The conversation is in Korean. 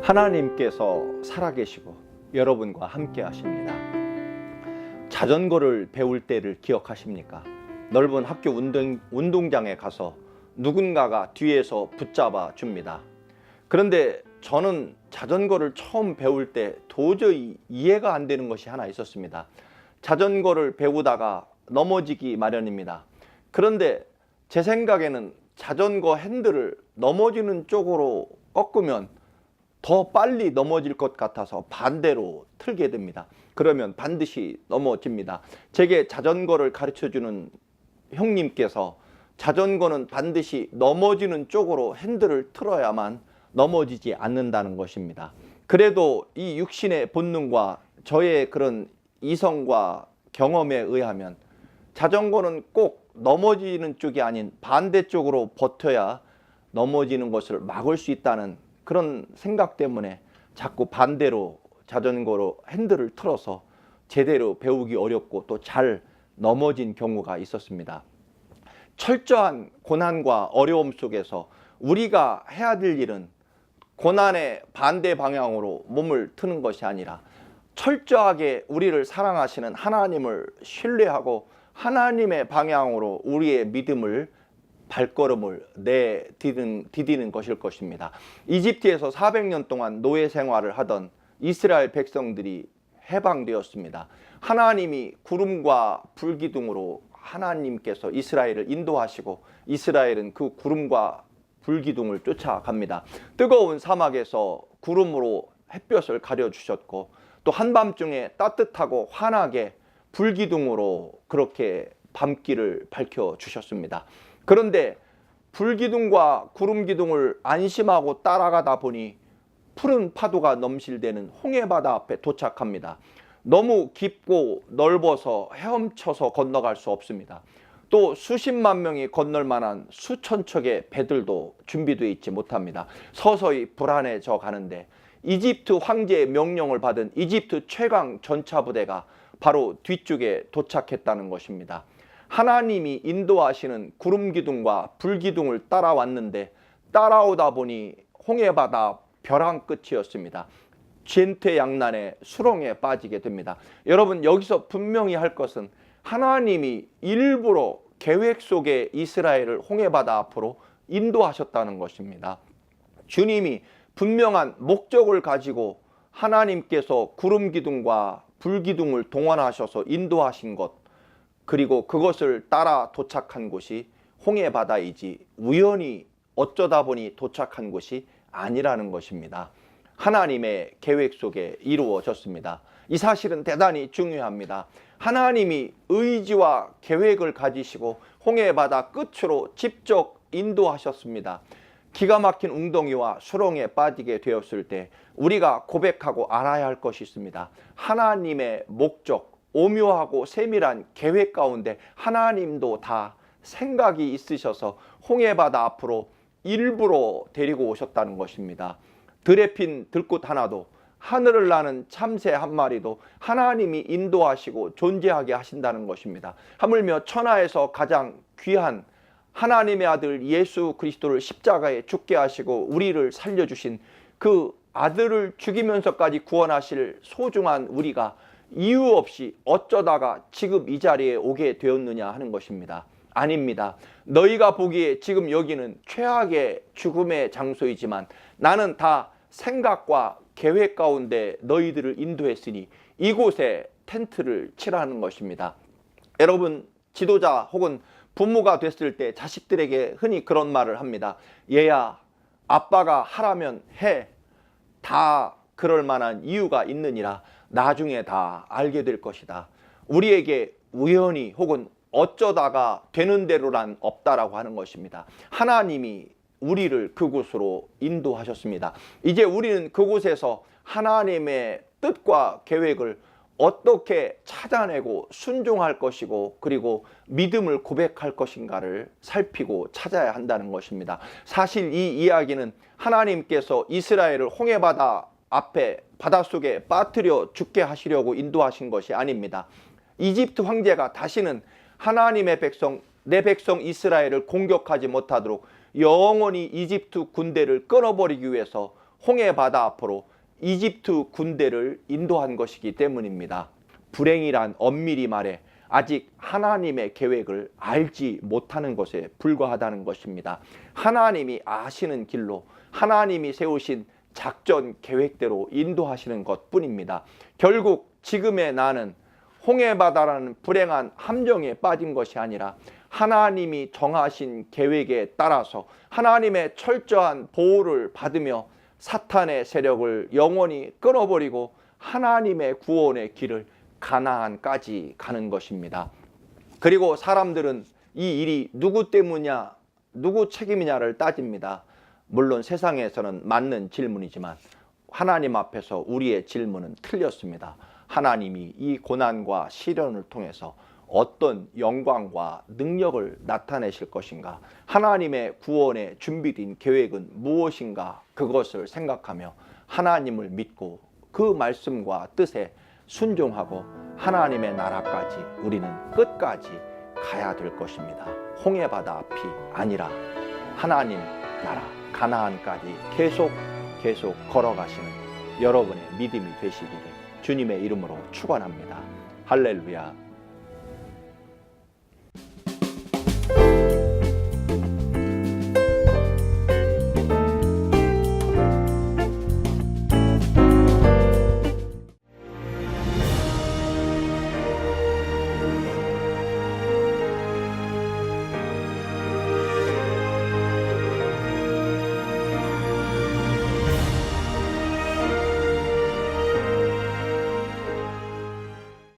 하나님께서 살아계시고 여러분과 함께 하십니다. 자전거를 배울 때를 기억하십니까? 넓은 학교 운동장에 가서 누군가가 뒤에서 붙잡아 줍니다. 그런데 저는 자전거를 처음 배울 때 도저히 이해가 안 되는 것이 하나 있었습니다. 자전거를 배우다가 넘어지기 마련입니다. 그런데 제 생각에는 자전거 핸들을 넘어지는 쪽으로 꺾으면 더 빨리 넘어질 것 같아서 반대로 틀게 됩니다. 그러면 반드시 넘어집니다. 제게 자전거를 가르쳐주는 형님께서 자전거는 반드시 넘어지는 쪽으로 핸들을 틀어야만 넘어지지 않는다는 것입니다. 그래도 이 육신의 본능과 저의 그런 이성과 경험에 의하면 자전거는 꼭 넘어지는 쪽이 아닌 반대쪽으로 버텨야 넘어지는 것을 막을 수 있다는 그런 생각 때문에 자꾸 반대로 자전거로 핸들을 틀어서 제대로 배우기 어렵고 또 잘 넘어진 경우가 있었습니다. 철저한 고난과 어려움 속에서 우리가 해야 될 일은 고난의 반대 방향으로 몸을 트는 것이 아니라 철저하게 우리를 사랑하시는 하나님을 신뢰하고 하나님의 방향으로 우리의 믿음을 발걸음을 디디는 것일 것입니다. 이집트에서 400년 동안 노예 생활을 하던 이스라엘 백성들이 해방되었습니다. 하나님이 구름과 불기둥으로 하나님께서 이스라엘을 인도하시고 이스라엘은 그 구름과 불기둥을 쫓아갑니다. 뜨거운 사막에서 구름으로 햇볕을 가려주셨고 또 한밤중에 따뜻하고 환하게 불기둥으로 그렇게 밤길을 밝혀주셨습니다. 그런데 불기둥과 구름기둥을 안심하고 따라가다 보니 푸른 파도가 넘실대는 홍해바다 앞에 도착합니다. 너무 깊고 넓어서 헤엄쳐서 건너갈 수 없습니다. 또 수십만 명이 건널 만한 수천 척의 배들도 준비되어 있지 못합니다. 서서히 불안해져 가는데 이집트 황제의 명령을 받은 이집트 최강 전차부대가 바로 뒤쪽에 도착했다는 것입니다. 하나님이 인도하시는 구름기둥과 불기둥을 따라왔는데 따라오다 보니 홍해바다 벼랑 끝이었습니다. 젠퇴양난의 수렁에 빠지게 됩니다. 여러분, 여기서 분명히 할 것은 하나님이 일부러 계획 속에 이스라엘을 홍해바다 앞으로 인도하셨다는 것입니다. 주님이 분명한 목적을 가지고 하나님께서 구름기둥과 불기둥을 동원하셔서 인도하신 것, 그리고 그것을 따라 도착한 곳이 홍해바다이지 우연히 어쩌다 보니 도착한 곳이 아니라는 것입니다. 하나님의 계획 속에 이루어졌습니다. 이 사실은 대단히 중요합니다. 하나님이 의지와 계획을 가지시고 홍해바다 끝으로 직접 인도하셨습니다. 기가 막힌 웅덩이와 수렁에 빠지게 되었을 때 우리가 고백하고 알아야 할 것이 있습니다. 하나님의 목적, 오묘하고 세밀한 계획 가운데 하나님도 다 생각이 있으셔서 홍해바다 앞으로 일부러 데리고 오셨다는 것입니다. 들에 핀 들꽃 하나도, 하늘을 나는 참새 한 마리도 하나님이 인도하시고 존재하게 하신다는 것입니다. 하물며 천하에서 가장 귀한 하나님의 아들 예수 그리스도를 십자가에 죽게 하시고 우리를 살려주신 그 아들을 죽이면서까지 구원하실 소중한 우리가 이유 없이 어쩌다가 지금 이 자리에 오게 되었느냐 하는 것입니다. 아닙니다. 너희가 보기에 지금 여기는 최악의 죽음의 장소이지만 나는 다 생각과 계획 가운데 너희들을 인도했으니 이곳에 텐트를 치라는 것입니다. 여러분, 지도자 혹은 부모가 됐을 때 자식들에게 흔히 그런 말을 합니다. 얘야, 아빠가 하라면 해. 다 그럴 만한 이유가 있느니라. 나중에 다 알게 될 것이다. 우리에게 우연히 혹은 어쩌다가 되는 대로란 없다라고 하는 것입니다. 하나님이 우리를 그곳으로 인도하셨습니다. 이제 우리는 그곳에서 하나님의 뜻과 계획을 어떻게 찾아내고 순종할 것이고 그리고 믿음을 고백할 것인가를 살피고 찾아야 한다는 것입니다. 사실 이 이야기는 하나님께서 이스라엘을 홍해바다 앞에 바닷속에 빠뜨려 죽게 하시려고 인도하신 것이 아닙니다. 이집트 황제가 다시는 하나님의 백성, 내 백성 이스라엘을 공격하지 못하도록 영원히 이집트 군대를 끊어버리기 위해서 홍해 바다 앞으로 이집트 군대를 인도한 것이기 때문입니다. 불행이란 엄밀히 말해 아직 하나님의 계획을 알지 못하는 것에 불과하다는 것입니다. 하나님이 아시는 길로 하나님이 세우신 작전 계획대로 인도하시는 것뿐입니다. 결국 지금의 나는 홍해바다라는 불행한 함정에 빠진 것이 아니라 하나님이 정하신 계획에 따라서 하나님의 철저한 보호를 받으며 사탄의 세력을 영원히 끊어버리고 하나님의 구원의 길을 가나안까지 가는 것입니다. 그리고 사람들은 이 일이 누구 때문이냐, 누구 책임이냐를 따집니다. 물론 세상에서는 맞는 질문이지만 하나님 앞에서 우리의 질문은 틀렸습니다. 하나님이 이 고난과 시련을 통해서 어떤 영광과 능력을 나타내실 것인가, 하나님의 구원에 준비된 계획은 무엇인가, 그것을 생각하며 하나님을 믿고 그 말씀과 뜻에 순종하고 하나님의 나라까지 우리는 끝까지 가야 될 것입니다. 홍해바다 앞이 아니라 하나님 나라 가나안까지 계속 걸어가시는 여러분의 믿음이 되시기를 주님의 이름으로 축원합니다. 할렐루야.